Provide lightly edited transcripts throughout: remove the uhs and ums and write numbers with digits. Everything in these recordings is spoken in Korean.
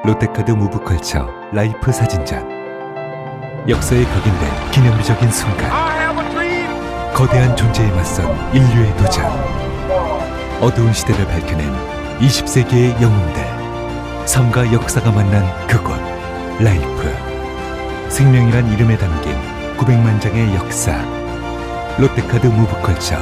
롯데카드 무브컬처 라이프 사진전. 역사에 각인된 기념비적인 순간. 거대한 존재에 맞선 인류의 도전. 어두운 시대를 밝혀낸 20세기의 영웅들. 삶과 역사가 만난 그곳 라이프. 생명이란 이름에 담긴 900만 장의 역사. 롯데카드 무브컬처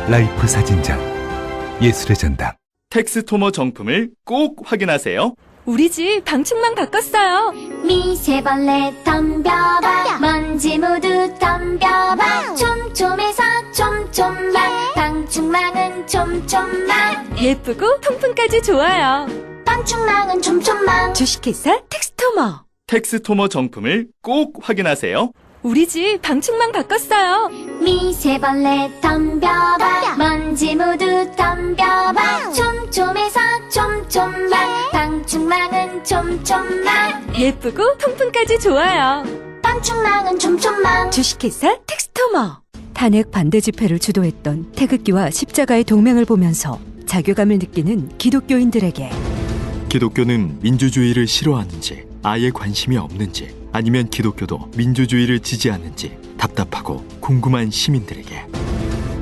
라이프 사진전. 예술의 전당. 텍스토머 정품을 꼭 확인하세요. 우리 집 방충망 바꿨어요. 미세벌레 덤벼봐 먼지 모두 덤벼봐 촘촘해서 촘촘만 방충망은 촘촘만 예쁘고 통풍까지 좋아요. 방충망은 촘촘만 주식회사 텍스토머. 텍스토머 정품을 꼭 확인하세요. 우리 집 방충망 바꿨어요. 미세벌레 덤벼봐 먼지 모두 덤벼봐 촘촘해서 촘촘만 방충망은 촘촘만 예쁘고 통풍까지 좋아요. 방충망은 촘촘만 주식회사 텍스토머. 탄핵 반대 집회를 주도했던 태극기와 십자가의 동맹을 보면서 자괴감을 느끼는 기독교인들에게 기독교는 민주주의를 싫어하는지 아예 관심이 없는지 아니면 기독교도 민주주의를 지지하는지 답답하고 궁금한 시민들에게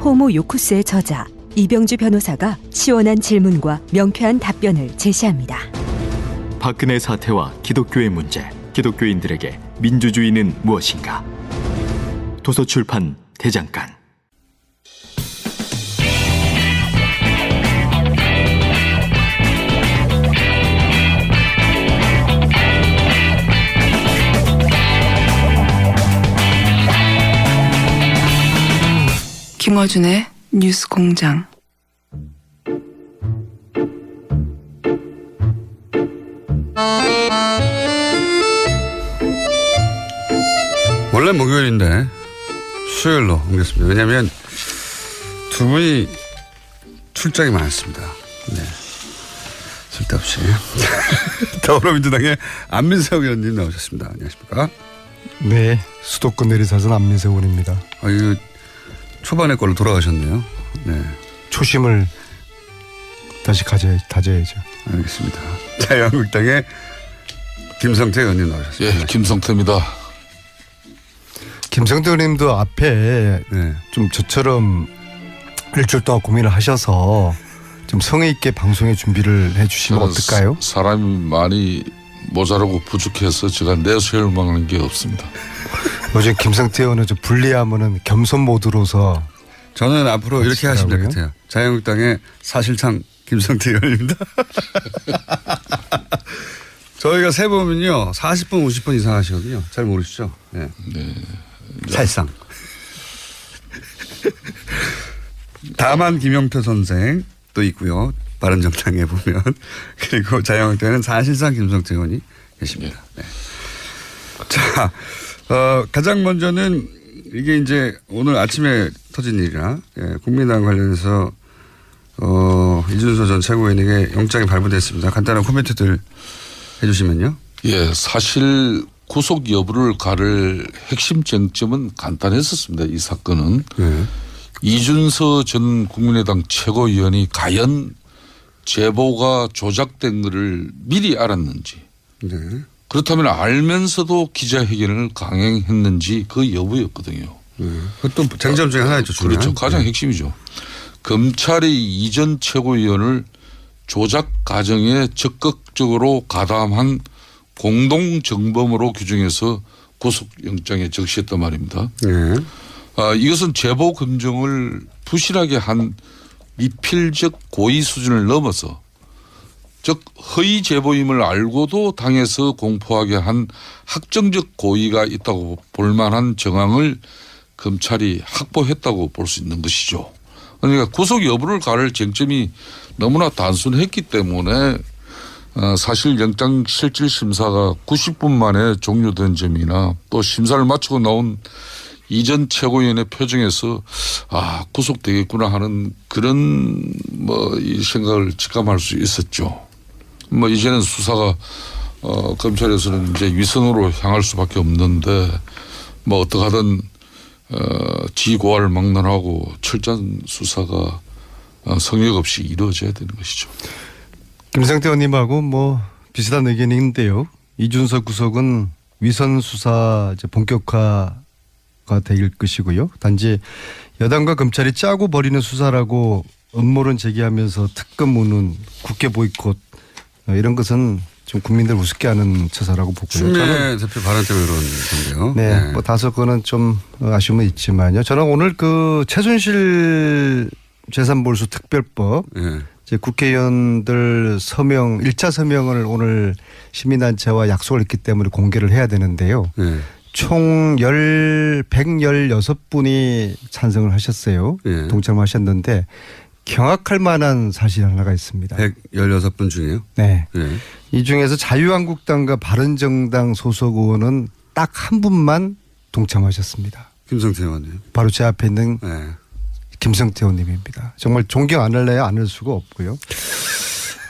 호모 요쿠스의 저자 이병주 변호사가 시원한 질문과 명쾌한 답변을 제시합니다. 박근혜 사태와 기독교의 문제, 기독교인들에게 민주주의는 무엇인가? 도서출판 대장간. 김어준의 뉴스 공장. 원래 목요일인데 수요일로 옮겼습니다. 왜냐하면 두 분이 출장이 많습니다. 네. 쓸데없이. 더불어민주당의 안민석 의원님 나오셨습니다. 안녕하십니까? 네, 수도권 내리사선 안민석 의원입니다. 이거 초반에 걸로 돌아가셨네요. 네. 초심을 다시 다져야죠. 알겠습니다. 자유한국당의 김성태 의원님 나오셨습니다. 예, 김성태입니다. 김성태 의원님도 앞에 네. 좀 저처럼 일주일 동안 고민을 하셔서 좀 성의 있게 방송에 준비를 해주시면 어떨까요? 사람이 많이 모자라고 부족해서 제가 내세울 만한 게 없습니다. 요즘 김성태 의원은 좀 불리하면은 겸손 모드로서 저는 앞으로 이렇게 하시면 될 것 같아요. 자유한국당의 사실상 김성태 의원입니다. 저희가 세보면요 40분 50분 이상 하시거든요. 잘 모르시죠? 네. 네. 살상. 다만 김영표 선생도 있고요. 바른정당에 보면. 그리고 자유한국당에는 사실상 김성태 의원이 계십니다. 네. 자, 가장 먼저는 이게 이제 오늘 아침에 터진 일이라 국민당 관련해서 이준서 전 최고위원에게 영장이 발부됐습니다. 간단한 코멘트들 해주시면요. 예, 사실 구속 여부를 가를 핵심 쟁점은 간단했었습니다. 이 사건은. 네. 이준서 전 국민의당 최고위원이 과연 제보가 조작된 것을 미리 알았는지. 네. 그렇다면 알면서도 기자회견을 강행했는지 그 여부였거든요. 그것도 쟁점 중에 하나였죠. 그렇죠. 가장 네. 핵심이죠. 검찰이 이 전 최고위원을 조작 과정에 적극적으로 가담한 공동정범으로 규정해서 구속영장에 적시했단 말입니다. 네. 이것은 제보 검증을 부실하게 한 미필적 고의 수준을 넘어서 즉 허위 제보임을 알고도 당에서 공포하게 한 확정적 고의가 있다고 볼 만한 정황을 검찰이 확보했다고 볼 수 있는 것이죠. 그러니까 구속 여부를 가를 쟁점이 너무나 단순했기 때문에 사실 영장실질심사가 90분 만에 종료된 점이나 또 심사를 마치고 나온 이전 최고위원의 표정에서 구속되겠구나 하는 그런 이 생각을 직감할 수 있었죠. 이제는 수사가 검찰에서는 이제 위선으로 향할 수밖에 없는데 어떻게 하든 지고화를 막론하고 철저한 수사가 성역 없이 이루어져야 되는 것이죠. 김성태 의원님하고 비슷한 의견인데요. 이준석 구속은 위선 수사 이제 본격화가 될 것이고요. 단지 여당과 검찰이 짜고 벌이는 수사라고 음모론 제기하면서 특검 무는 국회 보이콧 이런 것은 좀 국민들 우습게 하는 처사라고 보고요. 추미애 대표 발언 때문에 그런 건데요. 네, 뭐 다소 그거는 좀 아쉬움은 있지만요. 저는 오늘 그 최순실 재산몰수 특별법 이제 국회의원들 서명 1차 서명을 오늘 시민단체와 약속을 했기 때문에 공개를 해야 되는데요. 총 116분이 찬성을 하셨어요. 동참하셨는데 경악할 만한 사실 하나가 있습니다. 116분 중에요? 네. 이 중에서 자유한국당과 바른정당 소속 의원은 딱 한 분만 동참하셨습니다. 김성태 의원님. 바로 제 앞에 있는 김성태 의원님입니다. 정말 존경 안 할래야 안 할 수가 없고요.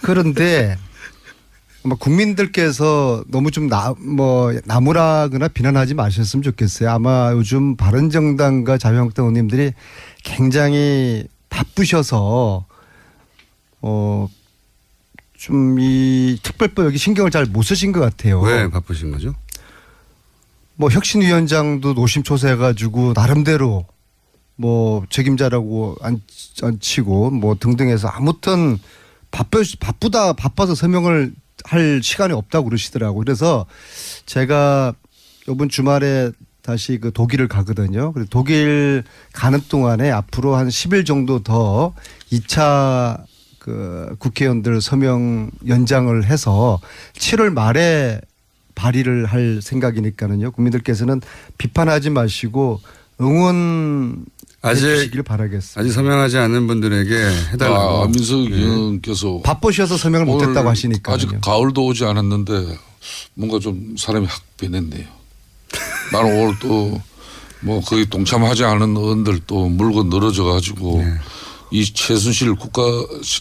그런데 아마 국민들께서 너무 좀 나무라거나 비난하지 마셨으면 좋겠어요. 아마 요즘 바른정당과 자유한국당 의원님들이 굉장히 바쁘셔서 좀 이 특별법 여기 신경을 잘 못 쓰신 것 같아요. 왜 바쁘신 거죠? 뭐 혁신위원장도 노심초사해가지고 나름대로 뭐 책임자라고 안 치고 뭐 등등해서 아무튼 바빠서 서명을 할 시간이 없다고 그러시더라고요. 그래서 제가 이번 주말에 다시 그 독일을 가거든요. 그래서 독일 가는 동안에 앞으로 한 10일 정도 더 2차 그 국회의원들 서명 연장을 해서 7월 말에 발의를 할 생각이니까는요. 국민들께서는 비판하지 마시고 응원 해주시길 바라겠습니다. 아직 서명하지 않은 분들에게 해달라고. 민석 의원께서 바쁘셔서 서명을 못했다고 하시니까. 아직 가을도 오지 않았는데 뭔가 좀 사람이 확 변했네요. 나는 오늘 또 뭐 거기 동참하지 않은 의원들 또 물고 늘어져 가지고 이 최순실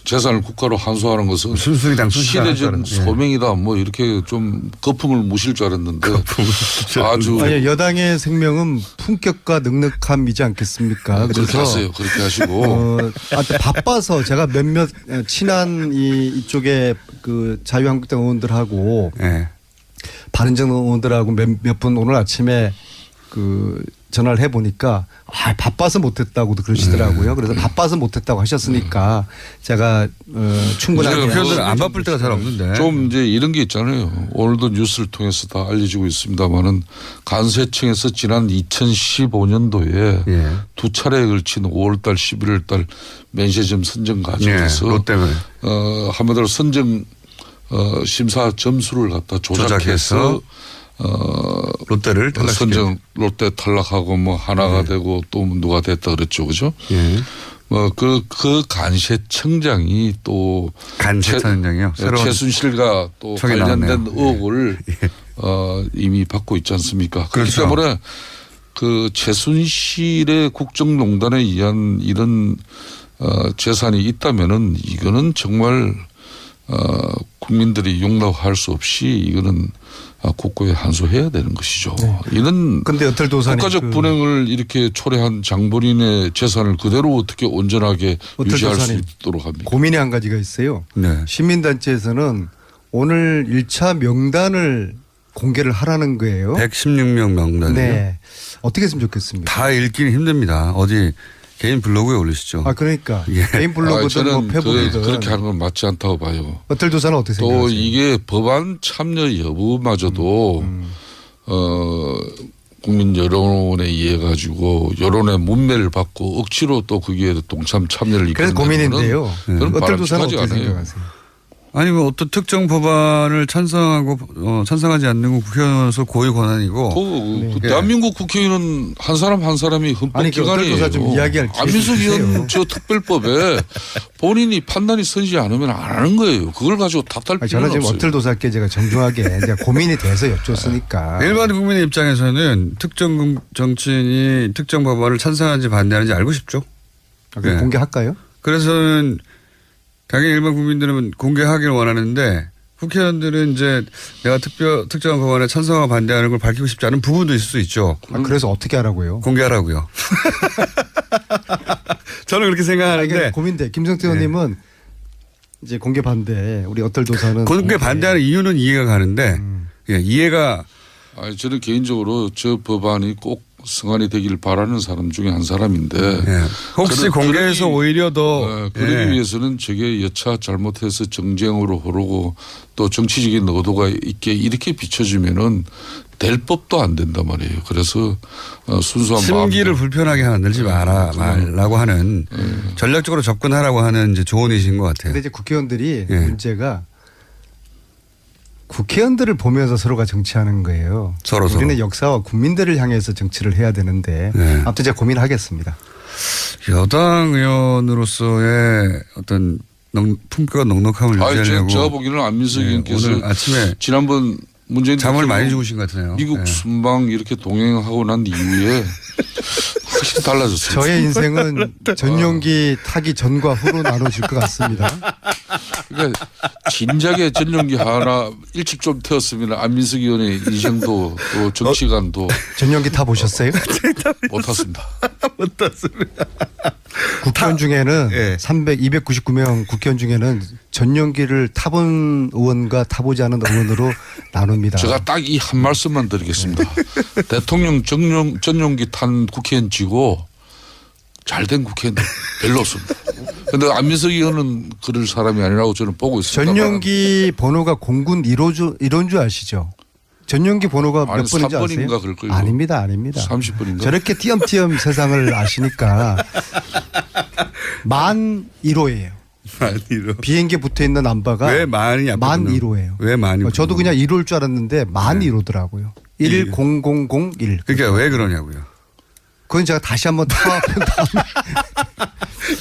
재산을 국가로 환수하는 것은 시대적 소명이다. 뭐 이렇게 좀 거품을 무실 줄 알았는데 아주 아니, 여당의 생명은 품격과 넉넉함이지 않겠습니까? 그렇게 하세요. 그렇게 하시고 바빠서 제가 몇몇 친한 이쪽에 그 자유한국당 의원들하고 바른정당 의원들하고 몇 분 오늘 아침에 그 전화를 해보니까 바빠서 못했다고도 그러시더라고요. 그래서 바빠서 못했다고 하셨으니까 제가 충분하게 표현들 안 바쁠 때가 잘 없는데 좀 이제 이런 게 있잖아요. 오늘도 뉴스를 통해서 다 알려지고 있습니다만은 간세청에서 지난 2015년도에 두 차례에 걸친 5월달, 11월달 면세점 선정 과정에서 롯데를 한마디로 선정 심사 점수를 갖다 조작해서 롯데를 선정 롯데 탈락하고 뭐 하나가 되고 또 누가 됐다 그랬죠, 그죠? 뭐 그 간세청장이 또 간세청장이요. 최순실과 또 관련된 의혹을 이미 받고 있지 않습니까? 그렇기 때문에 그 최순실의 국정농단에 의한 이런 재산이 있다면은 이거는 정말 국민들이 용납할 수 없이 이거는 국고에 환수해야 되는 것이죠. 이는 국가적 분행을 이렇게 초래한 장본인의 재산을 그대로 어떻게 온전하게 유지할 수 있도록 합니까? 고민이 한 가지가 있어요. 시민단체에서는 오늘 1차 명단을 공개를 하라는 거예요. 116명 명단이요? 네. 어떻게 했으면 좋겠습니까? 다 읽기는 힘듭니다. 어디 개인 블로그에 올리시죠. 그러니까 개인 블로그든 뭐 페북이든 그렇게 하는 건 맞지 않다고 봐요. 어떨도사는 어떻게 생각하세요? 또 이게 법안 참여 여부마저도 국민 여론에 의해 가지고 여론의 문매를 받고 억지로 또 거기에 동참 참여를 그래서 고민인데요. 어떨도사는 어떻게 않아요. 생각하세요? 아니 뭐 어떤 특정 법안을 찬성하지 않는 건 국회의원으로서 고유 권한이고 대한민국 국회의원은 한 사람 한 사람이 헌법기관이에요. 좀 이야기할 안민석 의원 저 특별법에 본인이 판단이 서지 않으면 안 하는 거예요. 그걸 가지고 탓할 필요는 없어요. 저는 지금 어틀도사께 제가 정중하게 고민이 돼서 여쭙으니까. 일반 국민의 입장에서는 특정 정치인이 특정 법안을 찬성하는지 반대하는지 알고 싶죠. 공개할까요? 그래서는 당연히 일반 국민들은 공개하기를 원하는데 국회의원들은 이제 내가 특정한 법안에 찬성하고 반대하는 걸 밝히고 싶지 않은 부분도 있을 수 있죠. 그래서 어떻게 하라고요? 공개하라고요. 저는 그렇게 생각하는데. 고민돼. 김성태 의원님은 이제 공개 반대. 우리 어떨도사는 공개 반대하는 이유는 이해가 가는데 예, 이해가 저는 개인적으로 저 법안이 꼭 성안이 되길 바라는 사람 중에 한 사람인데 예. 혹시 공개해서 오히려 더 그러기 예. 위해서는 저게 여차 잘못해서 정쟁으로 흐르고 또 정치적인 의도가 있게 이렇게 비춰지면은 될 법도 안 된단 말이에요. 그래서 순수한 심기를 마음으로. 불편하게 만들지 말라고 하는 전략적으로 접근하라고 하는 이제 조언이신 것 같아요. 근데 이제 국회의원들이 예. 문제가 국회의원들을 보면서 서로가 정치하는 거예요. 서로. 우리는 역사와 국민들을 향해서 정치를 해야 되는데 네. 아무튼 제가 고민하겠습니다. 여당 의원으로서의 어떤 품격과 넉넉함을 유지하려고 제가 보기에는 안민석 의원께서 오늘 아침에 지난번 문재인 잠을 대통령 많이 주무신 것 같으네요. 미국 네. 순방 이렇게 동행하고 난 이후에 확실히 달라졌어요. 저의 인생은 전용기 타기 전과 후로 나눠질 것 같습니다. 그러니까 진작에 전용기 하나 일찍 좀 태웠으면 안민석 의원의 인생도 또 정치관도 전용기 타 보셨어요? 못 탔습니다. 못 탔습니다. 국회의원 중에는 예. 299명 국회의원 중에는 전용기를 타본 의원과 타보지 않은 의원으로 나눕니다. 제가 딱 이 한 말씀만 드리겠습니다. 대통령 전용기 탄 국회의원 치고 잘된 국회의원 별로 없습니다. 그런데 안민석 의원은 그럴 사람이 아니라고 저는 보고 있습니다. 전용기 번호가 공군 1원 줄 아시죠? 전용기 번호가 아니, 몇 번인지 아세요? 3번인가 그럴 거예요. 아닙니다. 30번인가? 저렇게 띄엄띄엄 세상을 아시니까 11,1호예요. 비행기에 붙어 있는 남바가 왜 많이 11,1호예요. 왜 많이? 저도 그냥 1호일 줄 알았는데 11,1호더라고요. 10,001. 그러니까 왜 그러냐고요. 그건 제가 다시 한번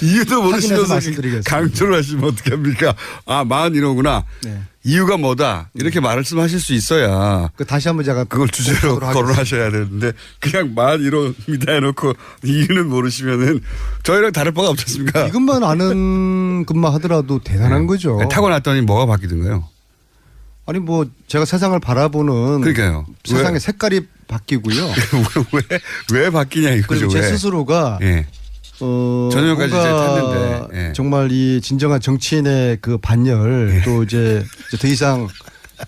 이유도 확인해서 모르시면서 말씀드리겠습니다. 강조를 하시면 어떻게 합니까? 아, 41호구나. 네. 이유가 뭐다. 이렇게 말씀하실 수 있어야 그 다시 한번 제가 그걸 주제로 거론하셔야 되는데 그냥 41호입니다 해놓고 이유는 모르시면은 저희랑 다를 바가 없지 않습니까? 이것만 아는 것만 하더라도 대단한 거죠. 타고 났더니 뭐가 바뀌던가요? 아니 뭐 제가 세상을 바라보는 그러니까요. 세상의 색깔이 바뀌고요. 왜 바뀌냐 이거죠. 그리고 제 왜? 스스로가 예. 전용까지 이제 뭔가 탔는데 예. 정말 이 진정한 정치인의 그 반열 또 이제 더 이상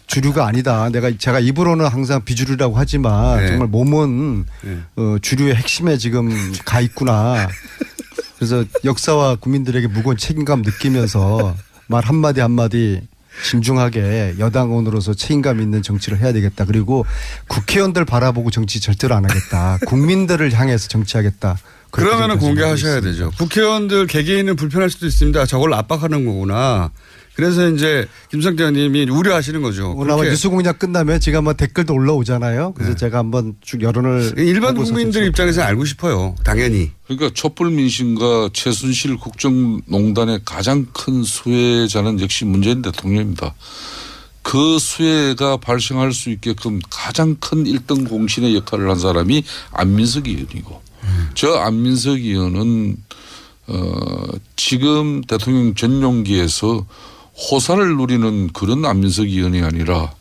주류가 아니다. 제가 입으로는 항상 비주류라고 하지만 네. 정말 몸은 네. 주류의 핵심에 지금 가 있구나. 그래서 역사와 국민들에게 무거운 책임감 느끼면서 말 한마디 한마디 신중하게 여당원으로서 책임감 있는 정치를 해야 되겠다. 그리고 국회의원들 바라보고 정치 절대로 안 하겠다. 국민들을 향해서 정치하겠다. 그러면은 공개하셔야 되죠. 국회의원들 개개인은 불편할 수도 있습니다. 저걸 압박하는 거구나. 그래서 이제 김성태 의원님이 우려하시는 거죠. 오늘 아마 뉴스공장 끝나면 지금 한번 댓글도 올라오잖아요. 그래서 제가 한번 쭉 여론을 일반 보고서 국민들 입장에서 알고 싶어요. 당연히. 그러니까 촛불민심과 최순실 국정농단의 가장 큰 수혜자는 역시 문재인 대통령입니다. 그 수혜가 발생할 수 있게끔 가장 큰 1등 공신의 역할을 한 사람이 안민석 의원이고 저 안민석 의원은 지금 대통령 전용기에서 호사를 누리는 그런 안민석 의원이 아니라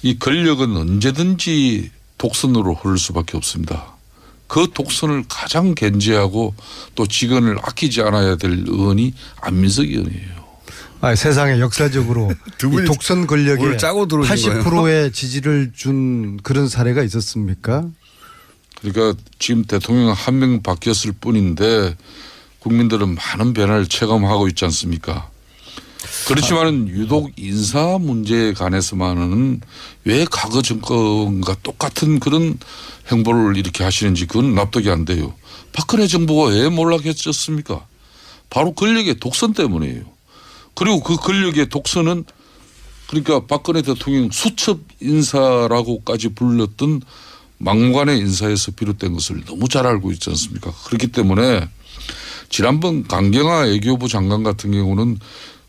이 권력은 언제든지 독선으로 흐를 수밖에 없습니다. 그 독선을 가장 견제하고 또 직원을 아끼지 않아야 될 의원이 안민석 의원이에요. 세상에 역사적으로 두 분이 이 독선 권력에 오늘 짜고 들어오신 80%의 지지를 준 그런 사례가 있었습니까? 그러니까 지금 대통령 한 명 바뀌었을 뿐인데 국민들은 많은 변화를 체감하고 있지 않습니까? 그렇지만은 유독 인사 문제에 관해서만은 왜 과거 정권과 똑같은 그런 행보를 이렇게 하시는지 그건 납득이 안 돼요. 박근혜 정부가 왜 몰락했었습니까? 바로 권력의 독선 때문이에요. 그리고 그 권력의 독선은 그러니까 박근혜 대통령 수첩 인사라고까지 불렸던 막무가내 인사에서 비롯된 것을 너무 잘 알고 있지 않습니까? 그렇기 때문에 지난번 강경화 외교부 장관 같은 경우는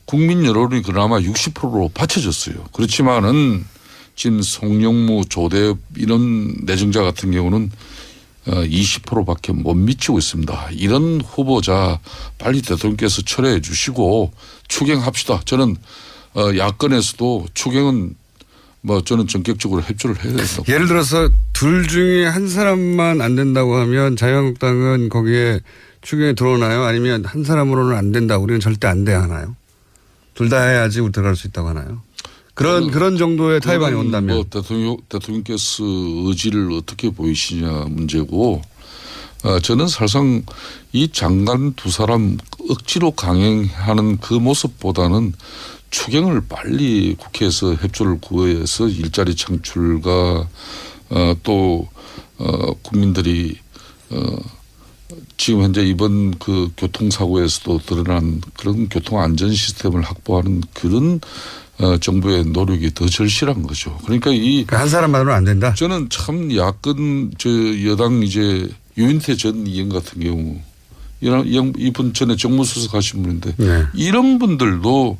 국민 여론이 그나마 60%로 받쳐졌어요. 그렇지만은 지금 송영무, 조대엽 이런 내정자 같은 경우는 20%밖에 못 미치고 있습니다. 이런 후보자 빨리 대통령께서 철회해 주시고 추경합시다. 저는 야권에서도 추경은 저는 전격적으로 협조를 해야 된다고. 예를 들어서 둘 중에 한 사람만 안 된다고 하면 자유한국당은 거기에 추경에 들어오나요? 아니면 한 사람으로는 안 된다. 우리는 절대 안 돼 하나요? 둘 다 해야지 들어갈 수 있다고 하나요? 그런 정도의 타협안이 온다면. 뭐 대통령께서 의지를 어떻게 보이시냐 문제고, 저는 사실상 이 장관 두 사람 억지로 강행하는 그 모습보다는 추경을 빨리 국회에서 협조를 구해서 일자리 창출과 또 국민들이 지금 현재 이번 그 교통사고에서도 드러난 그런 교통안전 시스템을 확보하는 그런 정부의 노력이 더 절실한 거죠. 그러니까 한 사람만으로는 안 된다. 저는 참 야권 여당 이제 유인태 전 의원 같은 경우 이분 전에 정무수석 하신 분인데 네. 이런 분들도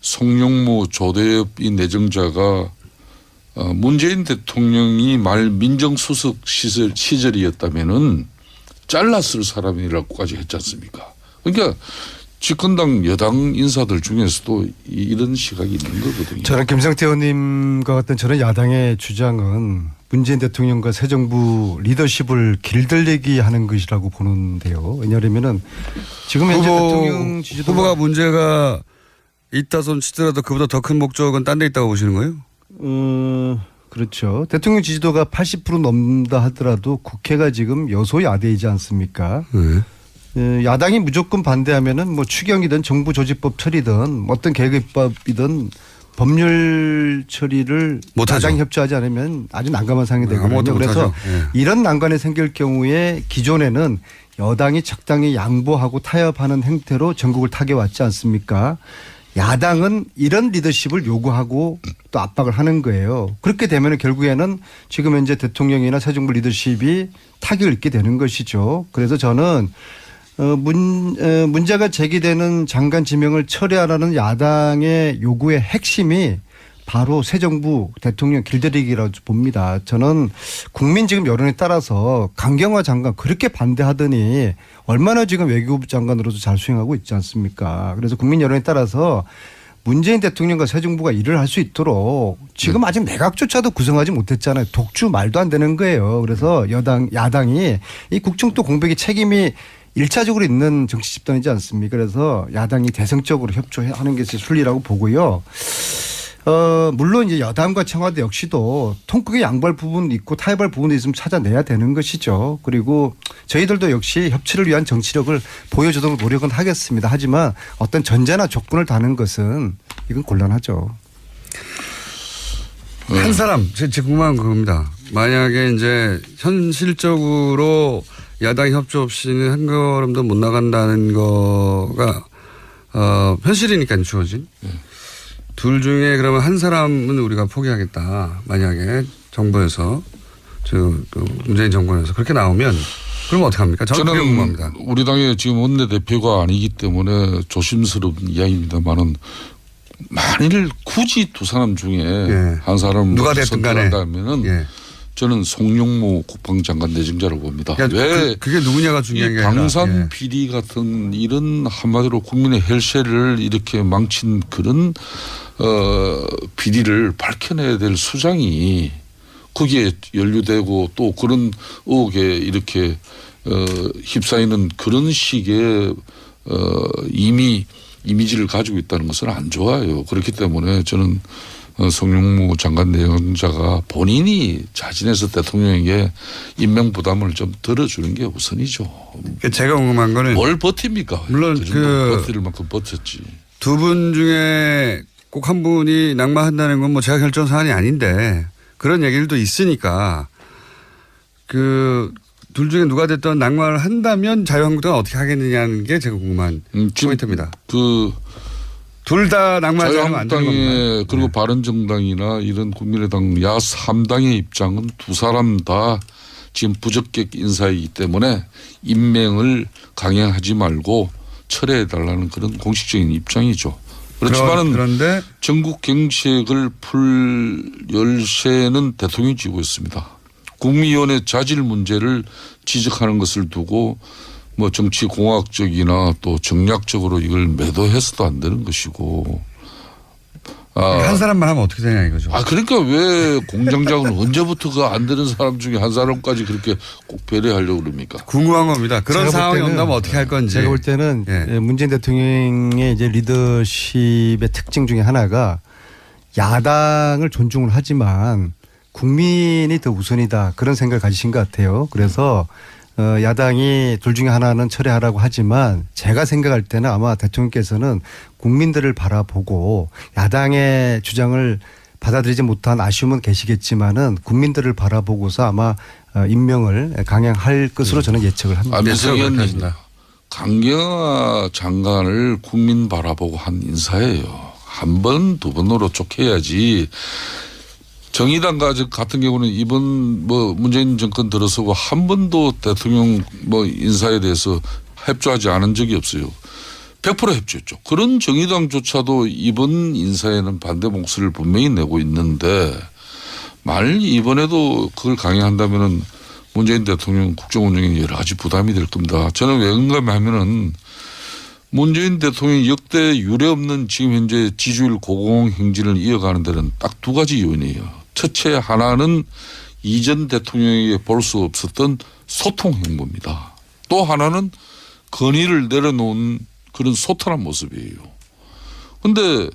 송영무 조대엽 이 내정자가 문재인 대통령이 말 민정수석 시절이었다면은 잘랐을 사람이라고까지 했지 않습니까? 그러니까 집권당 여당 인사들 중에서도 이런 시각이 있는 거거든요. 저는 김성태 의원님과 같은 저는 야당의 주장은 문재인 대통령과 새 정부 리더십을 길들이기 하는 것이라고 보는데요. 왜냐하면은 지금 현재 대통령 지지도가 후보가 문제가 있다 손 치더라도 그보다 더 큰 목적은 딴 데 있다고 보시는 거예요? 그렇죠. 대통령 지지도가 80% 넘다 하더라도 국회가 지금 여소야대이지 않습니까? 야당이 무조건 반대하면은 뭐 추경이든 정부 조직법 처리든 어떤 계획법이든 법률 처리를 야당이 협조하지 않으면 아주 난감한 상황이 되거든요. 그래서 이런 난관이 생길 경우에 기존에는 여당이 적당히 양보하고 타협하는 행태로 전국을 타개왔지 않습니까? 야당은 이런 리더십을 요구하고 또 압박을 하는 거예요. 그렇게 되면 결국에는 지금 현재 대통령이나 새 정부 리더십이 타격을 입게 되는 것이죠. 그래서 저는 문제가 제기되는 장관 지명을 철회하라는 야당의 요구의 핵심이 바로 새 정부 대통령 길들이기라고 봅니다. 저는 국민 지금 여론에 따라서 강경화 장관 그렇게 반대하더니 얼마나 지금 외교부 장관으로도 잘 수행하고 있지 않습니까? 그래서 국민 여론에 따라서 문재인 대통령과 새 정부가 일을 할 수 있도록 지금 아직 내각조차도 구성하지 못했잖아요. 독주 말도 안 되는 거예요. 그래서 야당이 이 국정도 공백의 책임이 1차적으로 있는 정치 집단이지 않습니까? 그래서 야당이 대승적으로 협조하는 것이 순리라고 보고요. 물론 이제 여당과 청와대 역시도 통크게 양보할 부분이 있고 타협할 부분이 있으면 찾아내야 되는 것이죠. 그리고 저희들도 역시 협치를 위한 정치력을 보여주도록 노력은 하겠습니다. 하지만 어떤 전제나 조건을 다는 것은 이건 곤란하죠. 한 사람, 제 궁금한 겁니다. 만약에 이제 현실적으로 야당 협조 없이는 한 걸음도 못 나간다는 거가 현실이니까 주어진. 둘 중에 그러면 한 사람은 우리가 포기하겠다. 만약에 정부에서 문재인 정권에서 그렇게 나오면 그러면 어떻게 합니까? 저는 궁금합니다. 우리 당의 지금 원내대표가 아니기 때문에 조심스러운 이야기입니다만은 만일 굳이 두 사람 중에 한 사람을 누가 됐든 간에 선택한다면은 저는 송영무 국방장관 내정자라고 봅니다. 그러니까 왜 그게 누구냐가 중요한 게 아니라 방산 비리 같은 이런 한마디로 국민의 혈세를 이렇게 망친 그런 비리를 밝혀내야 될 수장이 거기에 연루되고 또 그런 의혹에 이렇게 휩싸이는 그런 식의 이미지를 가지고 있다는 것은 안 좋아요. 그렇기 때문에 저는 송영무 장관 내정자가 본인이 자진해서 대통령에게 임명 부담을 좀 덜어주는 게 우선이죠. 제가 궁금한 거는 뭘 버팁니까? 물론 버틸 만큼 버텼지. 두 분 중에 꼭 한 분이 낙마한다는 건 뭐 제가 결정 사안이 아닌데 그런 얘기들도 있으니까 둘 중에 누가 됐든 낙마를 한다면 자유한국당은 어떻게 하겠느냐는 게 제가 궁금한 포인트입니다. 둘 다 낙마하지 않으면 안 되는 겁니다. 그리고 바른정당이나 이런 국민의당 야 3당의 입장은 두 사람 다 지금 부적격 인사이기 때문에 임명을 강행하지 말고 철회해달라는 그런 공식적인 입장이죠. 그렇지만은 그런데 전국 경색을 풀 열쇠는 대통령이 쥐고 있습니다. 국무위원회 자질 문제를 지적하는 것을 두고 뭐 정치 공학적이나 또 정략적으로 이걸 매도해서도 안 되는 것이고 한 사람만 하면 어떻게 되냐 이거죠. 그러니까 왜 공장장은 언제부터 그 안 되는 사람 중에 한 사람까지 그렇게 꼭 배려하려고 그럽니까? 궁금한 겁니다. 그런 제가 볼 상황이 때는 온다면 어떻게 할 건지. 제가 볼 때는 예. 문재인 대통령의 이제 리더십의 특징 중에 하나가 야당을 존중을 하지만 국민이 더 우선이다 그런 생각을 가지신 것 같아요. 그래서 야당이 둘 중에 하나는 철회하라고 하지만 제가 생각할 때는 아마 대통령께서는 국민들을 바라보고 야당의 주장을 받아들이지 못한 아쉬움은 계시겠지만은 국민들을 바라보고서 아마 임명을 강행할 것으로 저는 예측을 합니다. 안민석 의원님, 강경화 장관을 국민 바라보고 한 인사예요. 한 번, 두 번으로 쫓겨야지. 정의당 같은 경우는 이번 문재인 정권 들어서고 한 번도 대통령 인사에 대해서 협조하지 않은 적이 없어요. 100% 협조했죠. 그런 정의당조차도 이번 인사에는 반대 목소리를 분명히 내고 있는데 만일 이번에도 그걸 강행한다면은 문재인 대통령 국정 운영에 여러 가지 부담이 될 겁니다. 저는 왜 그런가 하면은 문재인 대통령이 역대 유례 없는 지금 현재 지지율 고공 행진을 이어가는 데는 딱 두 가지 요인이에요. 첫째 하나는 이전 대통령에게 볼 수 없었던 소통 행보입니다. 또 하나는 건의를 내려놓은 그런 소탈한 모습이에요. 그런데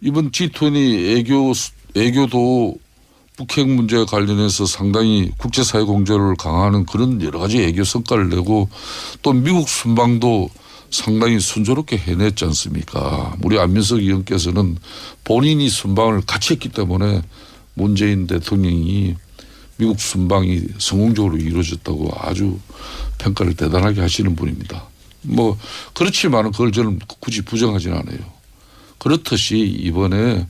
이번 G20 애교도 북핵 문제와 관련해서 상당히 국제사회 공조를 강화하는 그런 여러 가지 애교 성과를 내고 또 미국 순방도 상당히 순조롭게 해냈지 않습니까? 우리 안민석 의원께서는 본인이 순방을 같이 했기 때문에 문재인 대통령이 미국 순방이 성공적으로 이루어졌다고 아주 평가를 대단하게 하시는 분입니다. 그렇지만 그걸 저는 굳이 부정하지는 않아요. 그렇듯이 이번에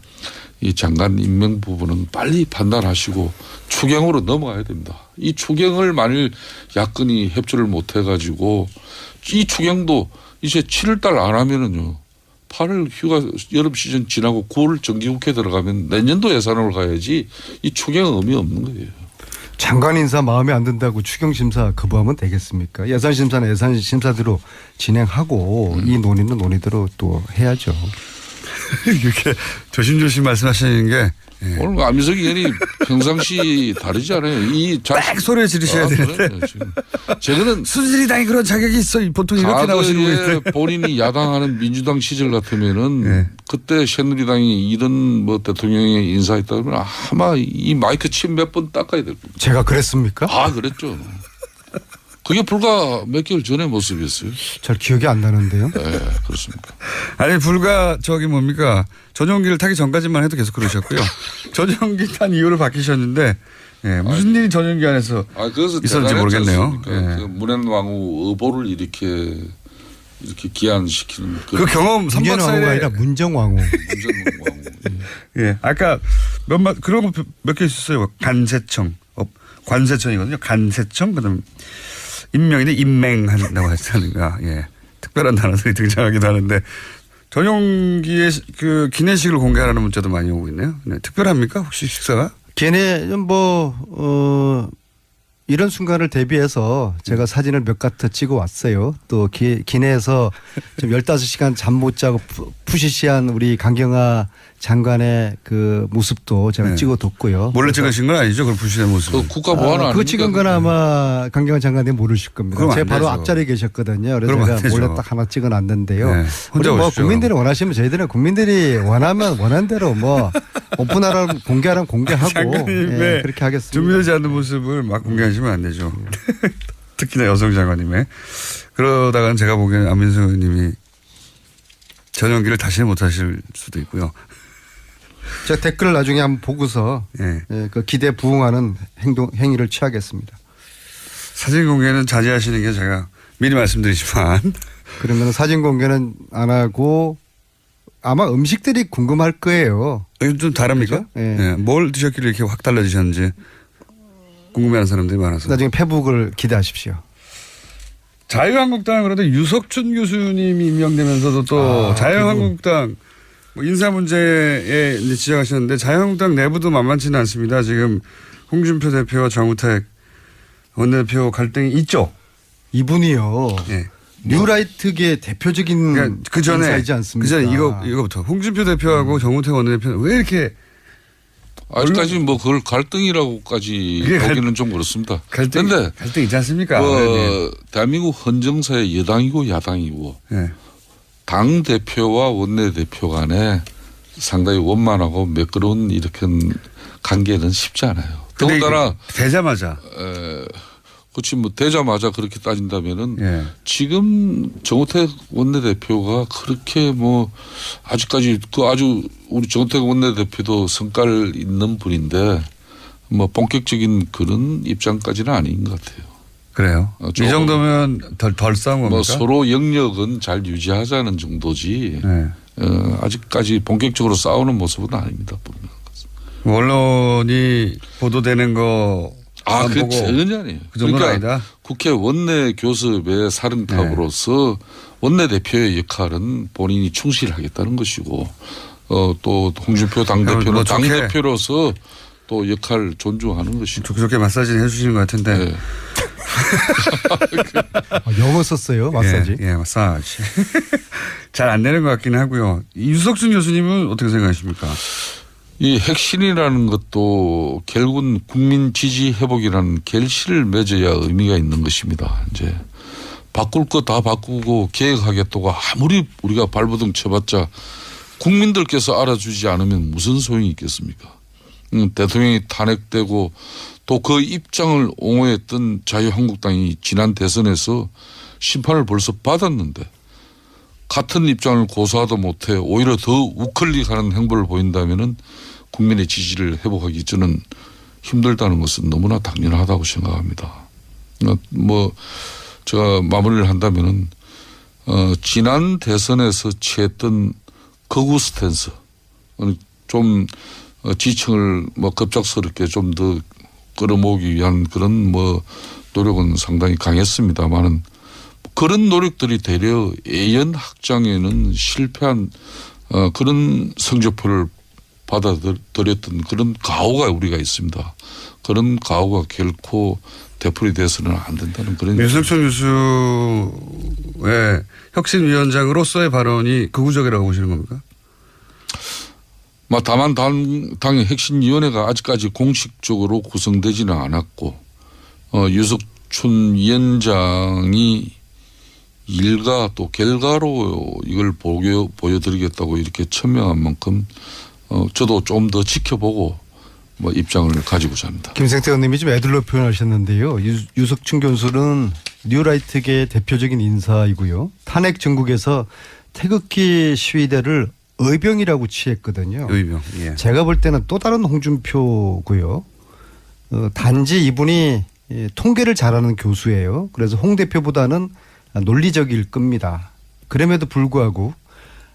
이 장관 임명 부분은 빨리 판단하시고 추경으로 넘어가야 됩니다. 이 추경을 만일 야권이 협조를 못 해가지고 이 추경도 이제 7월 달 안 하면은요. 8월 휴가 여름 시즌 지나고 9월 정기국회 들어가면 내년도 예산으로 가야지 이 추경은 의미 없는 거예요. 장관 인사 마음에 안 든다고 추경 심사 거부하면 되겠습니까? 예산 심사는 예산 심사대로 진행하고 이 논의는 논의대로 또 해야죠. 이렇게 조심조심 말씀하시는 게 오늘 안민석 의원이 평상시 다르지 않아요. 딱 소리를 지르셔야 되는데 저는 순실이당이 그런 자격이 있어. 보통 이렇게 나오시는 분인데 본인이 야당하는 민주당 시절 같으면은 그때 새누리당이 이런 대통령의 인사했다면 아마 이 마이크 침 몇 번 닦아야 될 겁니다. 제가 그랬습니까? 그랬죠. 그게 불과 몇 개월 전의 모습이었어요. 잘 기억이 안 나는데요. 네, 그렇습니까. 아니 불과 뭡니까 전용기를 타기 전까지만 해도 계속 그러셨고요. 전용기 탄 이후로 바뀌셨는데 무슨 일이 전용기 안에서 있었는지 모르겠네요. 그 문현왕후 의보를 이렇게 기한시키는 그 경험 3박 4일에 아니라 문정왕후. 예, 아까 그런 거 몇 개 있었어요. 관세청이거든요. 관세청 그다음 임명인데 임맹한다고 하셨다든가 특별한 단어들이 등장하기도 하는데 전용기의 그 기내식을 공개하라는 문자도 많이 오고 있네요. 특별합니까 혹시 식사가? 걔네 이런 순간을 대비해서 제가 사진을 몇 가트 찍어 왔어요. 또 기내에서 좀 15시간 잠 못 자고 푸시시한 우리 강경화 장관의 그 모습도 제가 찍어뒀고요. 몰래 찍으신 건 아니죠? 그 푸시시한 모습. 국가 보안 아닙니까? 그거 찍은 건 아마 강경화 장관님 모르실 겁니다. 제가 바로 앞자리에 계셨거든요. 그래서 제가 몰래 딱 하나 찍어놨는데요. 혼자 오십시오. 국민들이 원하시면 저희들은 국민들이 원하면 원하는 대로 오픈하라면 공개하라면 공개하고 그렇게 하겠습니다. 준비되지 않는 모습을 막 공개하시면 안 되죠. 특히나 여성 장관님의. 그러다가는 제가 보기에는 안민석 의원님이 전용기를 다시는 못 하실 수도 있고요. 제가 댓글을 나중에 한번 보고서 그 기대에 부응하는 행위를 취하겠습니다. 사진 공개는 자제하시는 게 제가 미리 말씀드리지만. 그러면 사진 공개는 안 하고 아마 음식들이 궁금할 거예요. 좀 다릅니까? 뭘 드셨길래 이렇게 확 달라지셨는지 궁금해하는 사람들이 많아서. 나중에 페북을 기대하십시오. 자유한국당은 그런데 유석춘 교수님이 임명되면서도 또 자유한국당 인사 문제에 이제 지적하셨는데 자유한국당 내부도 만만치는 않습니다. 지금 홍준표 대표와 정우택 원내대표 갈등이 있죠. 이분이요. 뉴라이트계 대표적인 그러니까 그 전에 인사이지 않습니까? 그 전에 이거부터 홍준표 대표하고 정우택 원내대표는 왜 이렇게 아직까지 뭐 그걸 갈등이라고까지 그게 보기는 좀 그렇습니다. 갈등 있지 않습니까? 대한민국 헌정사의 여당이고 야당이고 네. 당 대표와 원내 대표 간에 상당히 원만하고 매끄러운 이렇게 관계는 쉽지 않아요. 더군다나 되자마자 그렇지 뭐 되자마자 그렇게 따진다면은 예. 지금 정우택 원내대표가 그렇게 뭐 아직까지 그 아주 우리 정우택 원내대표도 성깔 있는 분인데 뭐 본격적인 그런 입장까지는 아닌 것 같아요. 그래요. 이 정도면 덜 싸운 겁니까? 뭐 서로 영역은 잘 유지하자는 정도지 네. 아직까지 본격적으로 싸우는 모습은 아닙니다. 언론이 보도되는 거 그 전혀 아니에요. 그 정도는 그러니까 아니다. 국회 원내 교섭의 사령탑으로서 원내 대표의 역할은 본인이 충실하겠다는 것이고 또 홍준표 당대표는 뭐 당대표로서 또 역할 존중하는 것이고. 좋게 마사지 해주시는 것 같은데. 네. 영어 썼어요 마사지. 예, 마사지. 잘 안 되는 것 같긴 하고요. 유석준 교수님은 어떻게 생각하십니까? 이 핵심이라는 것도 결국은 국민 지지 회복이라는 결실을 맺어야 의미가 있는 것입니다. 이제 바꿀 거 다 바꾸고 계획하겠다고 아무리 우리가 발버둥 쳐봤자 국민들께서 알아주지 않으면 무슨 소용이 있겠습니까? 대통령이 탄핵되고 또 그 입장을 옹호했던 자유한국당이 지난 대선에서 심판을 벌써 받았는데 같은 입장을 고수하도 못해 오히려 더 우클릭하는 행보를 보인다면은 국민의 지지를 회복하기 저는 힘들다는 것은 너무나 당연하다고 생각합니다. 뭐 제가 마무리를 한다면은 지난 대선에서 취했던 거구 스탠스 좀 지층을 뭐 급작스럽게 좀 더 끌어모으기 위한 그런 뭐 노력은 상당히 강했습니다만은 그런 노력들이 되려 예연 확장에는 실패한 그런 성적표를 받아들였던 그런 가오가 우리가 있습니다. 그런 가오가 결코 되풀이 돼서는 안 된다는 그런. 유석준 교수의 혁신위원장으로서의 발언이 극우적이라고 보시는 겁니까? 다만 당의 혁신위원회가 아직까지 공식적으로 구성되지는 않았고 유석춘 위원장이 일과 또 결과로 이걸 보여드리겠다고 이렇게 천명한 만큼 저도 좀 더 지켜보고 뭐 입장을 가지고자 합니다. 김생태 의원님이 좀 애들로 표현하셨는데요. 유석춘 교수는 뉴라이트계 대표적인 인사이고요. 탄핵 전국에서 태극기 시위대를 의병이라고 취했거든요. 의병. 예. 제가 볼 때는 또 다른 홍준표고요. 단지 이분이 통계를 잘하는 교수예요. 그래서 홍 대표보다는 논리적일 겁니다. 그럼에도 불구하고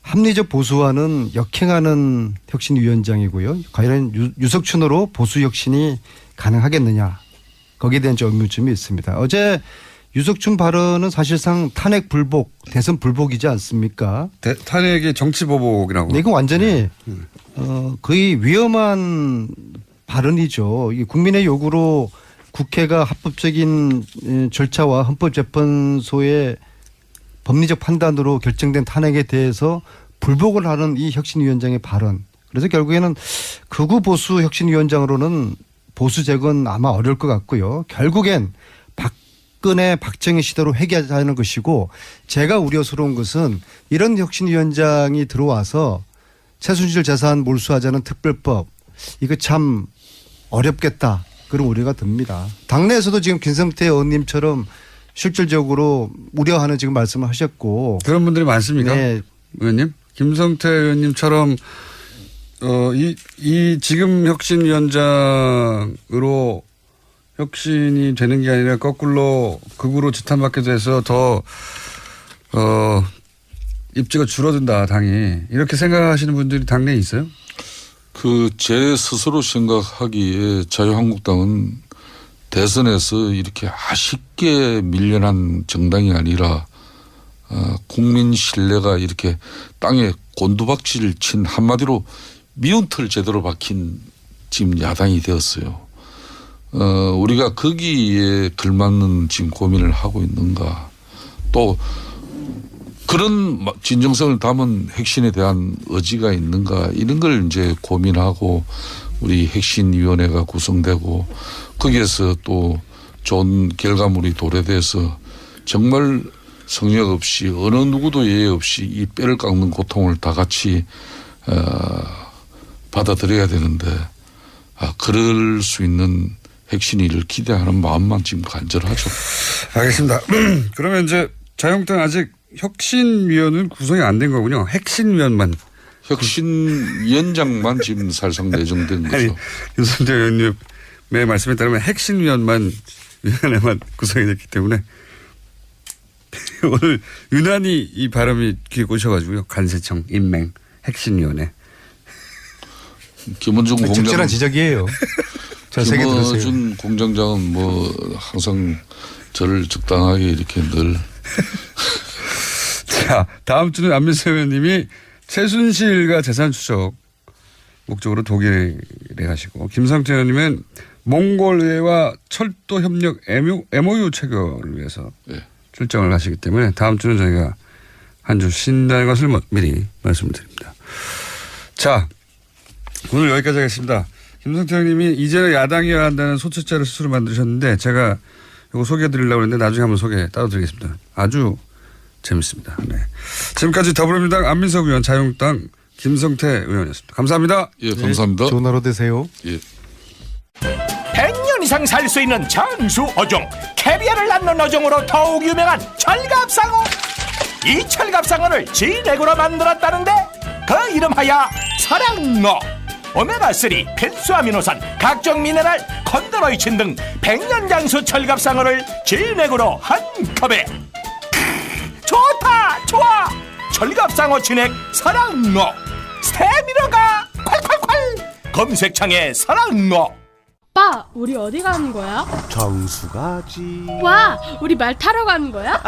합리적 보수와는 역행하는 혁신위원장이고요. 과연 유석춘으로 보수 혁신이 가능하겠느냐. 거기에 대한 좀 의문점이 있습니다. 어제 유석춘 발언은 사실상 탄핵 불복, 대선 불복이지 않습니까? 탄핵이 정치 보복이라고. 네, 이건 완전히 거의 위험한 발언이죠. 국민의 요구로 국회가 합법적인 절차와 헌법재판소의 법리적 판단으로 결정된 탄핵에 대해서 불복을 하는 이 혁신위원장의 발언. 그래서 결국에는 극우 보수 혁신위원장으로는 보수 재건 아마 어려울 것 같고요. 결국엔 박근혜 박정희 시대로 회귀하자는 것이고 제가 우려스러운 것은 이런 혁신위원장이 들어와서 최순실 재산 몰수하자는 특별법 이거 참 어렵겠다. 그런 우려가 듭니다. 당내에서도 지금 김성태 의원님처럼 실질적으로 우려하는 지금 말씀을 하셨고. 그런 분들이 많습니까? 네. 의원님? 김성태 의원님처럼 이 지금 혁신위원장으로 혁신이 되는 게 아니라 거꾸로 극으로 지탄받게 돼서 더 입지가 줄어든다 당이. 이렇게 생각하시는 분들이 당내에 있어요? 제 스스로 생각하기에 자유한국당은 대선에서 이렇게 아쉽게 밀려난 정당이 아니라 국민 신뢰가 이렇게 땅에 곤두박질을 친 한마디로 미운 털 제대로 박힌 지금 야당이 되었어요. 우리가 거기에 걸맞는 지금 고민을 하고 있는가. 또 그런 진정성을 담은 혁신에 대한 의지가 있는가 이런 걸 이제 고민하고 우리 혁신위원회가 구성되고 거기에서 또 좋은 결과물이 도래돼서 정말 성역 없이 어느 누구도 예외 없이 이 뼈를 깎는 고통을 다 같이 받아들여야 되는데 그럴 수 있는 혁신위를 기대하는 마음만 지금 간절하죠. 알겠습니다. 그러면 이제 자유한국당 아직 혁신위원은 구성이 안 된 거군요. 핵심위원만. 혁신위원장만 지금 살상 내정된 거죠. 아니, 윤석열 의원님의 말씀에 따르면 핵심위원만 위원회만 구성이 됐기 때문에 오늘 유난히 이 발음이 귀에 꽂혀가지고요. 관세청 임명 핵심위원회. 김원중 공장 적절한 지적이에요. 자, 세게 들으세요. 김원중 공장장은 뭐 항상 저를 적당하게 이렇게 늘. 자, 다음 주는 안민석 의원님이 최순실과 재산 추적 목적으로 독일에 가시고 김성태 의원님은 몽골 의회와 철도 협력 MOU 체결을 위해서 네. 출장을 가시기 때문에 다음 주는 저희가 한 주 쉰다는 것을 미리 말씀드립니다. 자, 오늘 여기까지 하겠습니다. 김성태 의원님이 이제는 야당이어야 한다는 소책자를 스스로 만드셨는데 제가 이거 소개해드리려고 했는데 나중에 한번 소개 따로 드리겠습니다. 아주 재밌습니다. 네. 지금까지 더불어민주당 안민석 의원, 자유한국당 김성태 의원이었습니다. 감사합니다. 예, 감사합니다. 좋은 하루 되세요. 예. 100년 이상 살 수 있는 장수 어종 캐비아를 낳는 어종으로 더욱 유명한 철갑상어. 이 철갑상어를 진액으로 만들었다는데 그 이름하여 설악어. 오메가3 필수 아미노산 각종 미네랄 콘드로이친 등 100년 장수 철갑상어를 진액으로 한 컵에. 좋다 좋아. 철갑상어 진액 설악어. 스테미너가 콸콸콸. 검색창에 설악어. 오빠, 우리 어디 가는 거야? 정수 가지. 와, 우리 말 타러 가는 거야?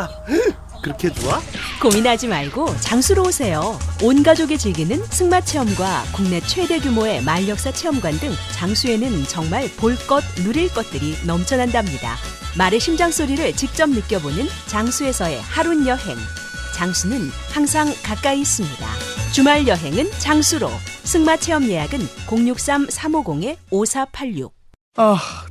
그렇게 좋아? 고민하지 말고 장수로 오세요. 온 가족이 즐기는 승마 체험과 국내 최대 규모의 말역사 체험관 등 장수에는 정말 볼 것, 누릴 것들이 넘쳐난답니다. 말의 심장 소리를 직접 느껴보는 장수에서의 하룬 여행. 장수는 항상 가까이 있습니다. 주말 여행은 장수로. 승마 체험 예약은 063-350-5486.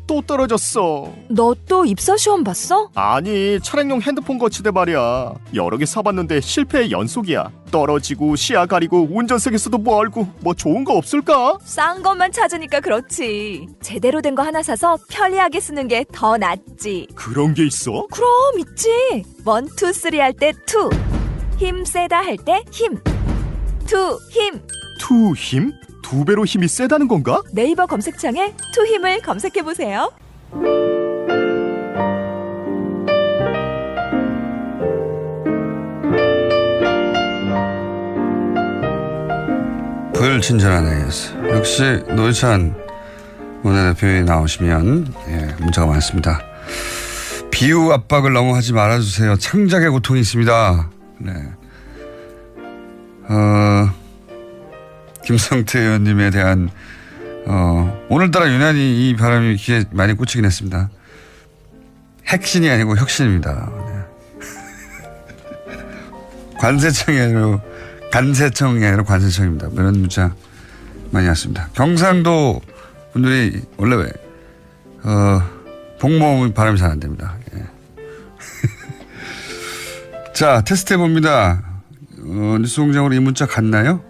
또 떨어졌어. 너 또 입사 시험 봤어? 아니, 차량용 핸드폰 거치대 말이야. 여러 개 사봤는데 실패의 연속이야. 떨어지고 시야 가리고 운전석에서도 멀고 뭐 좋은 거 없을까? 싼 것만 찾으니까 그렇지. 제대로 된 거 하나 사서 편리하게 쓰는 게 더 낫지. 그런 게 있어? 그럼 있지. 1, 2, 3 할 때 2. 힘 세다 할 때 힘. 2 힘. 투 힘? 2배로 힘이 세다는 건가? 네이버 검색창에 2 힘을 검색해 보세요. 불친절한 AS. 역시 노회찬 원내대표에 나오시면 문자가 많습니다. 비유 압박을 너무 하지 말아주세요. 창작의 고통이 있습니다. 네. 김성태 의원님에 대한 오늘따라 유난히 이 바람이 귀에 많이 꽂히긴 했습니다. 핵신이 아니고 혁신입니다. 네. 관세청이 아니라 관세청입니다. 이런 문자 많이 왔습니다. 경상도 분들이 원래 왜 복모음 발음이 잘 안 됩니다. 예. 자, 테스트 해봅니다. 뉴스공장으로 이 문자 갔나요?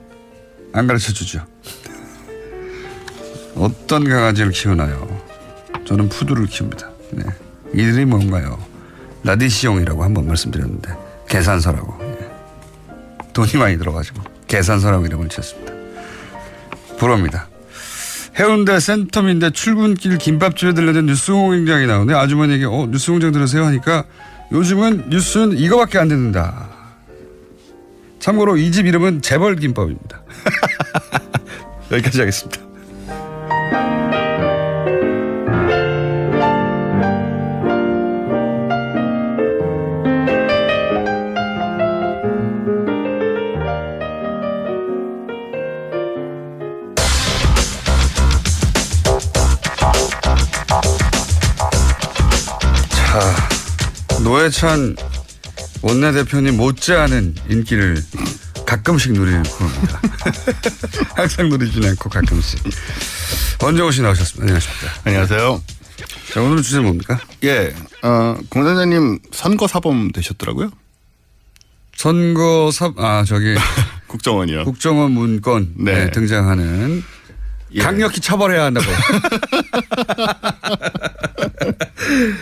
안 가르쳐주죠. 어떤 강아지를 키우나요? 저는 푸드를 키웁니다. 네. 이들이 뭔가요? 라디시용이라고 한번 말씀드렸는데 계산서라고. 예. 돈이 많이 들어가지고 계산서라고 이름을 지었습니다. 부럽니다. 해운대 센텀인데 출근길 김밥집에 들려는 뉴스공장이 나오네. 아주머니에게 뉴스공장 들으세요 하니까 요즘은 뉴스는 이거밖에 안 듣는다. 참고로 이 집 이름은 재벌김밥입니다. 여기까지 하겠습니다. 자, 노회찬 원내대표님 못지않은 인기를 가끔씩 누리는 프로입니다. 항상 누리지는 않고 가끔씩. 원정호 씨 나오셨습니다. 안녕하십니까. 안녕하세요. 자, 오늘 주제는 뭡니까? 예, 공단장님 선거 사범 되셨더라고요. 국정원이요. 국정원 문건 네. 등장하는 예. 강력히 처벌해야 한다고.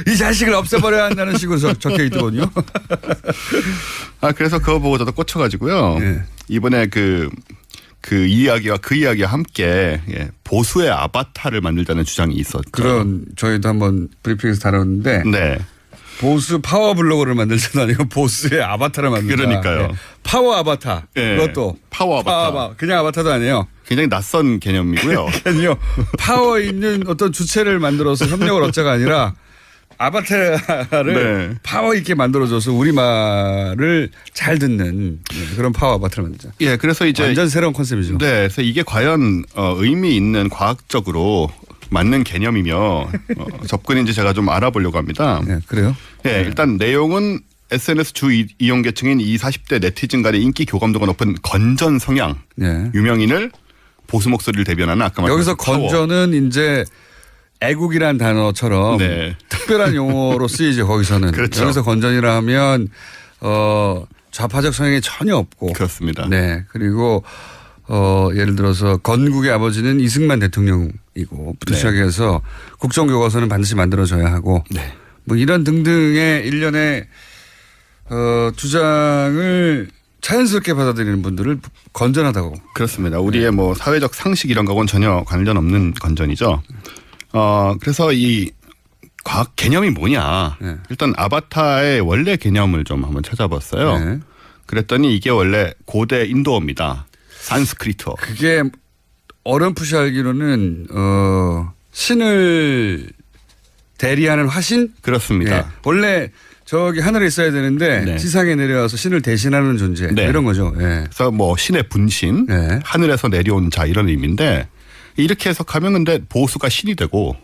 이 자식을 없애버려야 한다는 식으로 적혀 있더군요. 그래서 그거 보고 저도 꽂혀가지고요. 예. 이번에 그 이야기와 그 이야기와 함께 보수의 아바타를 만들자는 주장이 있었죠. 그런 저희도 한번 브리핑에서 다뤘는데 네. 보수 파워 블로거를 만들자는 아니고 보수의 아바타를 만들자. 그러니까요. 네. 파워 아바타. 네. 그것도 파워 아바타. 그냥 아바타도 아니에요. 굉장히 낯선 개념이고요. 아니요. 파워 있는 어떤 주체를 만들어서 협력을 얻자가 아니라 아바타를 네. 파워 있게 만들어줘서 우리 말을 잘 듣는 그런 파워 아바타를 만들자. 예, 그래서 이제 완전 새로운 컨셉이죠. 네, 그래서 이게 과연 의미 있는 과학적으로 맞는 개념이며 접근인지 제가 좀 알아보려고 합니다. 네, 그래요? 네, 일단 내용은 SNS 주 이용 계층인 20, 40대 네티즌 간의 인기 교감도가 높은 건전 성향 네. 유명인을 보수 목소리를 대변하는 아까 말씀 여기서 건전은 이제 애국이란 단어처럼 네. 특별한 용어로 쓰이죠. 거기서는. 그렇죠. 여기서 건전이라 하면 좌파적 성향이 전혀 없고. 그렇습니다. 네. 그리고 예를 들어서 건국의 아버지는 이승만 대통령이고 부터 네. 시작해서 국정교과서는 반드시 만들어져야 하고 네. 뭐 이런 등등의 일련의 주장을 자연스럽게 받아들이는 분들을 건전하다고. 그렇습니다. 우리의 뭐 사회적 상식 이런 거하고는 전혀 관련 없는 건전이죠. 그래서 이 과학 개념이 뭐냐. 네. 일단 아바타의 원래 개념을 좀 한번 찾아봤어요. 네. 그랬더니 이게 원래 고대 인도어입니다. 산스크리트어. 그게 어렴풋이 알기로는 신을 대리하는 화신? 그렇습니다. 네. 원래 저기 하늘에 있어야 되는데 네. 지상에 내려와서 신을 대신하는 존재 네. 이런 거죠. 네. 그래서 뭐 신의 분신, 네. 하늘에서 내려온 자 이런 의미인데 이렇게 해석하면 근데 보수가 신이 되고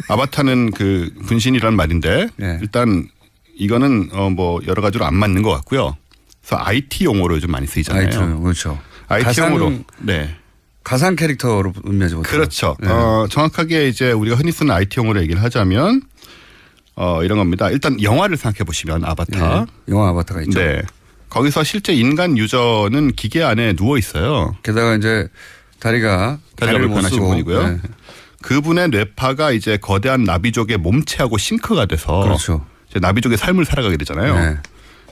아바타는 그 분신이라는 말인데 네. 일단 이거는 뭐 여러 가지로 안 맞는 것 같고요. 그래서 IT 용어로 요즘 많이 쓰이잖아요. IT 그렇죠. IT 용어로. 네. 가상 캐릭터로 의미하죠. 그렇죠. 네. 정확하게 이제 우리가 흔히 쓰는 IT 용어로 얘기를 하자면 이런 겁니다. 일단 영화를 생각해 보시면 아바타. 네. 영화 아바타가 있죠. 네. 거기서 실제 인간 유저는 기계 안에 누워 있어요. 게다가 이제 다리가 못 불편하신 쓰고. 분이고요. 네. 그분의 뇌파가 이제 거대한 나비족의 몸체하고 싱크가 돼서 그렇죠. 이제 나비족의 삶을 살아가게 되잖아요. 네.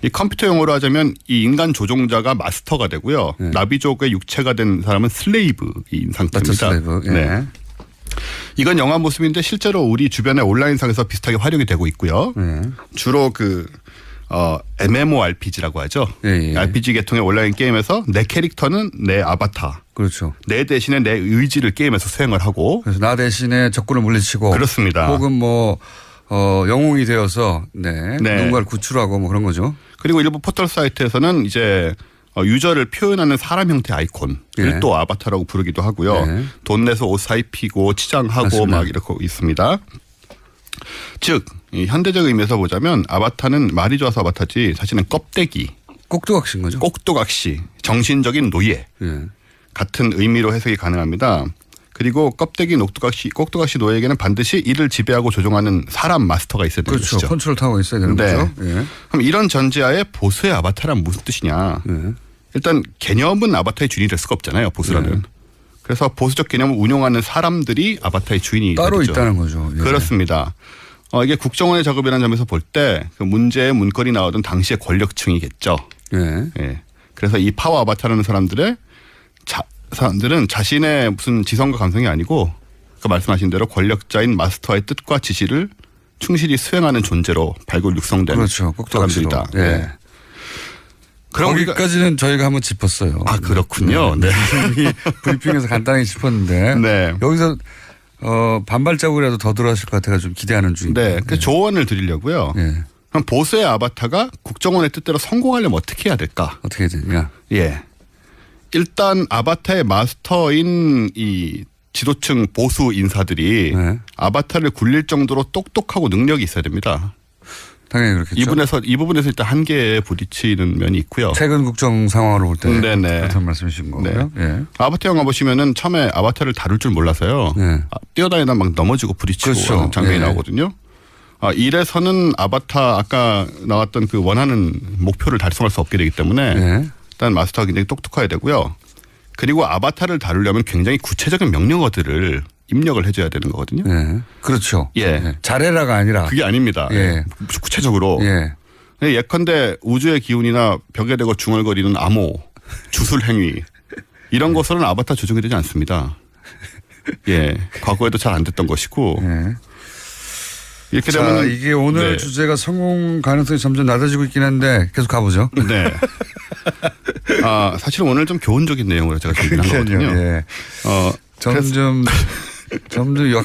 이 컴퓨터 용어로 하자면 이 인간 조종자가 마스터가 되고요. 네. 나비족의 육체가 된 사람은 슬레이브인 상태입니다. 슬레이브. 네. 이건 영화 모습인데 실제로 우리 주변의 온라인상에서 비슷하게 활용이 되고 있고요. 네. 주로 MMORPG라고 하죠. 예, 예. RPG 계통의 온라인 게임에서 내 캐릭터는 내 아바타. 그렇죠. 내 대신에 내 의지를 게임에서 수행을 하고. 그래서 나 대신에 적군을 물리치고. 그렇습니다. 혹은 뭐 영웅이 되어서 누군가를 구출하고 뭐 그런 거죠. 그리고 일부 포털 사이트에서는 이제 유저를 표현하는 사람 형태 아이콘을 예. 또 아바타라고 부르기도 하고요. 예. 돈 내서 옷 사입히고 치장하고 맞습니다. 막 이렇게 있습니다. 즉 이 현대적 의미에서 보자면 아바타는 말이 좋아서 아바타지 사실은 껍데기, 꼭두각시인 거죠. 꼭두각시, 정신적인 노예 예. 같은 의미로 해석이 가능합니다. 그리고 껍데기, 꼭두각시 노예에게는 반드시 이를 지배하고 조종하는 사람 마스터가 있어야 되는 그렇죠. 것이죠. 컨트롤 타워가 있어야 되는 네. 거죠. 예. 그럼 이런 전제하에 보수의 아바타란 무슨 뜻이냐. 예. 일단 개념은 아바타의 주인이 될 수가 없잖아요. 보수라는. 네. 그래서 보수적 개념을 운용하는 사람들이 아바타의 주인이 따로 되죠. 있다는 거죠. 예. 그렇습니다. 이게 국정원의 작업이라는 점에서 볼 때 그 문제의 문건이 나오던 당시의 권력층이겠죠. 예. 예. 그래서 이 파워 아바타라는 사람들은 자신의 무슨 지성과 감성이 아니고 아까 말씀하신 대로 권력자인 마스터의 뜻과 지시를 충실히 수행하는 존재로 발굴 육성된 그렇죠. 꼭두각시로. 사람들이다. 예. 네. 그럼 거기까지는 저희가 한번 짚었어요. 아 그렇군요. 네. 브리핑에서 간단히 짚었는데 네. 여기서 반발자국이라도 더 들어왔을 것 같아서 좀 기대하는 중입니다. 네. 그 조언을 드리려고요. 예. 그럼 보수의 아바타가 국정원의 뜻대로 성공하려면 어떻게 해야 될까? 어떻게 해야 되냐? 예. 일단 아바타의 마스터인 이 지도층 보수 인사들이 네. 아바타를 굴릴 정도로 똑똑하고 능력이 있어야 됩니다. 당연히 그렇겠죠. 이 부분에서 일단 한계에 부딪히는 면이 있고요. 최근 국정 상황으로 볼 때. 네네. 그렇다는 말씀이신 거고요. 네. 예. 아바타 영화 보시면은 처음에 아바타를 다룰 줄 몰라서요. 네. 뛰어다니다 막 넘어지고 부딪히고 그렇죠. 하는 장면이 네. 나오거든요. 1에서는 아바타 아까 나왔던 그 원하는 목표를 달성할 수 없게 되기 때문에 네. 일단 마스터가 굉장히 똑똑해야 되고요. 그리고 아바타를 다루려면 굉장히 구체적인 명령어들을 입력을 해줘야 되는 거거든요. 네. 그렇죠. 예. 네. 잘해라가 아니라. 그게 아닙니다. 예. 구체적으로. 예. 예컨대 우주의 기운이나 벽에 대고 중얼거리는 암호, 주술 행위 이런 것으로는 아바타 조정이 되지 않습니다. 예. 과거에도 잘 안 됐던 것이고. 예. 이렇게 자, 되면 이게 오늘 네. 주제가 성공 가능성이 점점 낮아지고 있긴 한데 계속 가보죠. 네. 사실은 오늘 좀 교훈적인 내용으로 제가 준비한 거거든요. 예. 점점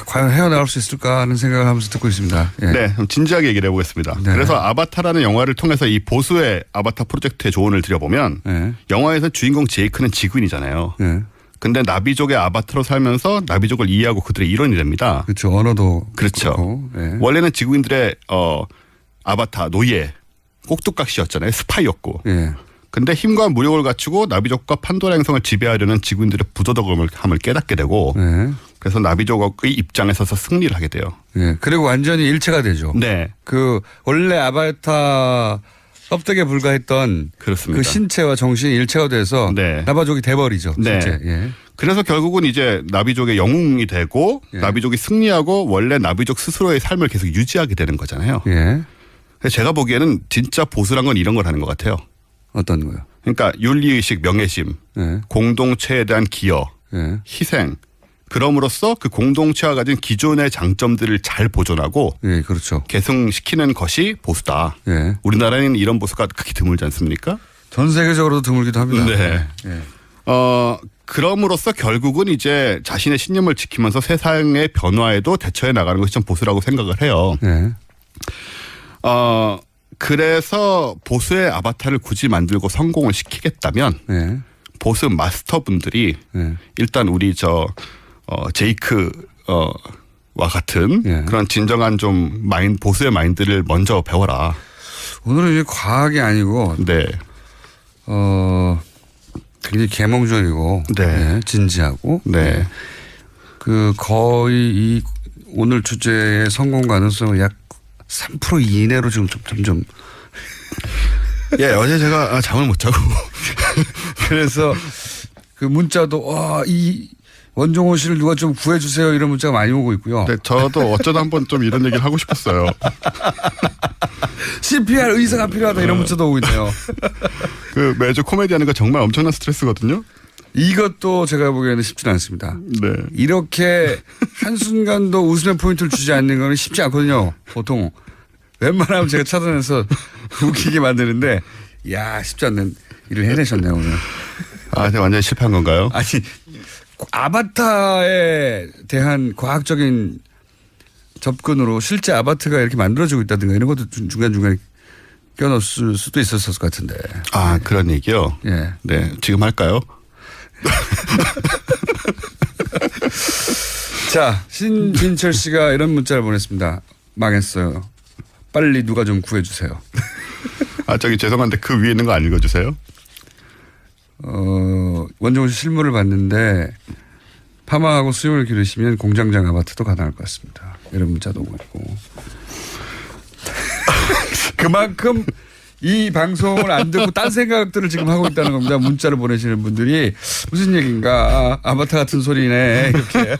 과연 헤어나올 수 있을까 하는 생각을 하면서 듣고 있습니다. 예. 네, 좀 진지하게 얘기를 해보겠습니다. 네. 그래서 아바타라는 영화를 통해서 이 보수의 아바타 프로젝트의 조언을 드려보면 네. 영화에서 주인공 제이크는 지구인이잖아요. 네. 근데 나비족의 아바타로 살면서 나비족을 이해하고 그들의 일원이 됩니다. 그렇죠. 언어도 그렇죠. 그렇고. 예. 원래는 지구인들의 아바타 노예 꼭두각시였잖아요. 스파이였고. 예. 근데 힘과 무력을 갖추고 나비족과 판도라 행성을 지배하려는 지구인들의 부도덕함을 깨닫게 되고 예. 그래서 나비족의 입장에 서서 승리를 하게 돼요. 예. 그리고 완전히 일체가 되죠. 네. 그 원래 아바타 껍데기에 불과했던 그렇습니다. 그 신체와 정신이 일체가 돼서 네. 나바족이 돼버리죠. 네. 실제. 예. 그래서 결국은 이제 나비족의 영웅이 되고 예. 나비족이 승리하고 원래 나비족 스스로의 삶을 계속 유지하게 되는 거잖아요. 예. 그래서 제가 보기에는 진짜 보수란 건 이런 걸 하는 것 같아요. 어떤 거요? 그러니까 윤리의식, 명예심, 예. 공동체에 대한 기여, 예. 희생. 그럼으로써 그 공동체가 가진 기존의 장점들을 잘 보존하고 예. 그렇죠. 계승시키는 것이 보수다. 예. 우리나라에는 이런 보수가 극히 드물지 않습니까? 전 세계적으로도 드물기도 합니다. 네. 예. 그럼으로써 결국은 이제 자신의 신념을 지키면서 세상의 변화에도 대처해 나가는 것이 좀 보수라고 생각을 해요. 예. 그래서 보수의 아바타를 굳이 만들고 성공을 시키겠다면 예. 보수 마스터분들이 예. 일단 우리 제이크 와 같은 예. 그런 진정한 좀 보수의 마인드를 먼저 배워라. 오늘은 이제 과학이 아니고 네. 굉장히 계몽적이고 네. 예, 진지하고 네. 그 거의 이 오늘 주제의 성공 가능성은 약 3% 이내로 지금 점점 예, 어제 제가 잠을 못 자고 그래서 그 문자도 이 원종호 씨를 누가 좀 구해주세요 이런 문자가 많이 오고 있고요. 네, 저도 어쩌다 한번 좀 이런 얘기를 하고 싶었어요. CPR 의사가 필요하다 이런 문자도 오고 있네요. 그 매주 코미디 하는 거 정말 엄청난 스트레스거든요. 이것도 제가 보기에는 쉽지는 않습니다. 네. 이렇게 한순간도 웃음의 포인트를 주지 않는 건 쉽지 않거든요. 보통 웬만하면 제가 찾아내서 웃기게 만드는데 야 쉽지 않는 일을 해내셨네요 오늘. 제가 완전히 실패한 건가요? 아니 아바타에 대한 과학적인 접근으로 실제 아바타가 이렇게 만들어지고 있다든가 이런 것도 중간중간에 껴넣을 수도 있었을 것 같은데. 그런 얘기요? 예. 네. 지금 할까요? 자, 신진철 씨가 이런 문자를 보냈습니다. 망했어요. 빨리 누가 좀 구해주세요. 저기 죄송한데 그 위에 있는 거 안 읽어주세요? 원종호 씨 실물을 봤는데 파마하고 수염을 기르시면 공장장 아바타도 가능할 것 같습니다. 이런 문자도 오고 있고. 그만큼 이 방송을 안 듣고 딴 생각들을 지금 하고 있다는 겁니다. 문자를 보내시는 분들이 무슨 얘기인가. 아바타 같은 소리네. 이렇게.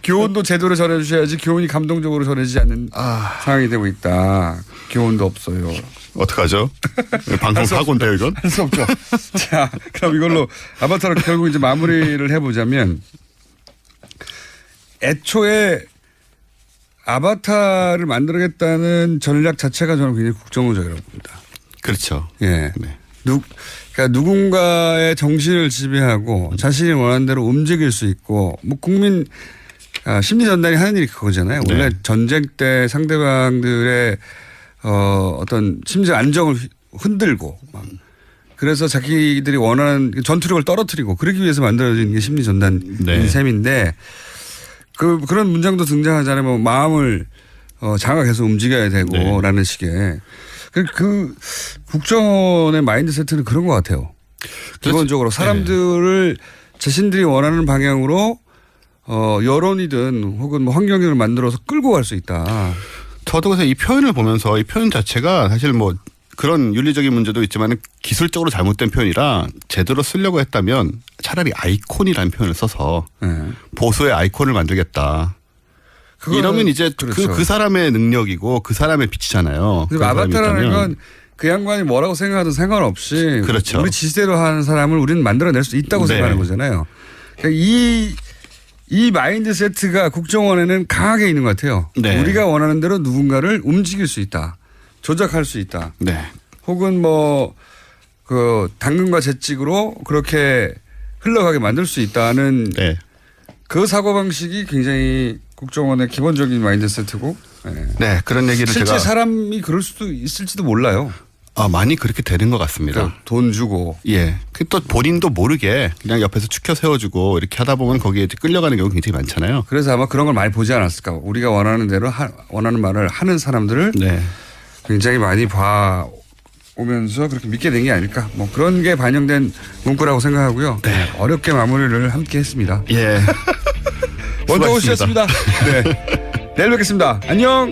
교훈도 제대로 전해주셔야지 교훈이 감동적으로 전해지지 않는 상황이 되고 있다. 교훈도 없어요. 어떡하죠? 방송 사고인데요, 이건? 할 수 없죠. 자, 그럼 이걸로 아바타로 결국 이제 마무리를 해보자면 애초에 아바타를 만들겠다는 전략 자체가 저는 굉장히 국정적이라고 봅니다. 그렇죠. 예. 네. 그러니까 누군가의 정신을 지배하고 자신이 원하는 대로 움직일 수 있고 뭐 국민 심리 전단이 하는 일이 그거잖아요. 원래 전쟁 때 상대방들의 어떤 심리적 안정을 흔들고 막 그래서 자기들이 원하는 전투력을 떨어뜨리고 그러기 위해서 만들어진 게 심리 전단인 셈인데 그런 문장도 등장하잖아요. 뭐 마음을 장을 계속 움직여야 되고라는 식의 그 국정원의 마인드세트는 그런 것 같아요. 기본적으로 사람들을 자신들이 원하는 방향으로 여론이든 혹은 뭐 환경을 만들어서 끌고 갈 수 있다. 저도 그래서 이 표현을 보면서 이 표현 자체가 사실 뭐 그런 윤리적인 문제도 있지만 기술적으로 잘못된 표현이라 제대로 쓰려고 했다면 차라리 아이콘이라는 표현을 써서 보수의 아이콘을 만들겠다. 이러면 이제 그렇죠. 그 사람의 능력이고 그 사람의 빛이잖아요. 그리고 아바타라는 건 그 양반이 뭐라고 생각하든 상관없이 그렇죠. 우리 지시대로 하는 사람을 우리는 만들어낼 수 있다고 생각하는 거잖아요. 그러니까 이 마인드 세트가 국정원에는 강하게 있는 것 같아요. 네. 우리가 원하는 대로 누군가를 움직일 수 있다. 조작할 수 있다. 네. 혹은 뭐 그 당근과 채찍으로 그렇게 흘러가게 만들 수 있다는 그 사고방식이 굉장히 국정원의 기본적인 마인드 세트고 네, 그런 얘기를 실제 제가 사람이 그럴 수도 있을지도 몰라요. 많이 그렇게 되는 것 같습니다. 그러니까 돈 주고. 예. 또 본인도 모르게 그냥 옆에서 추켜 세워주고 이렇게 하다 보면 거기에 이제 끌려가는 경우가 굉장히 많잖아요. 그래서 아마 그런 걸 많이 보지 않았을까. 우리가 원하는 대로 원하는 말을 하는 사람들을 굉장히 많이 봐오면서 그렇게 믿게 된 게 아닐까. 뭐 그런 게 반영된 문구라고 생각하고요. 어렵게 마무리를 함께 했습니다. 예. 원정호 씨였습니다. 네. 내일 뵙겠습니다. 안녕.